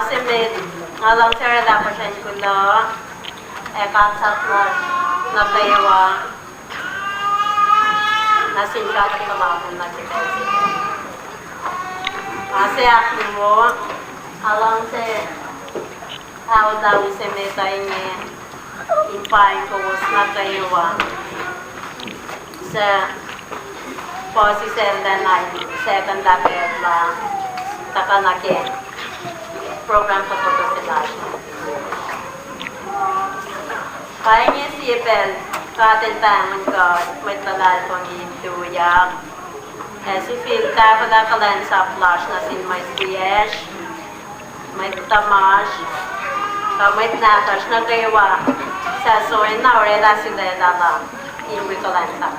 Semit, ngalang serada pa siya kulo, katsat na tayawa, nasinkat at kalabon na kita. Kasi ako mo, alang sa tao daw semita niya, impain ko na tayawa, sa posi serda na second dapat la takanake program pa to sila. Kaya niya sipel katintangan ko may talal pang ituyak. Si filta pada kalan sa flash na sin may siyes, may tamash, may natas na kaywa sa soy na oreda sila dala. Hindi ko lang sa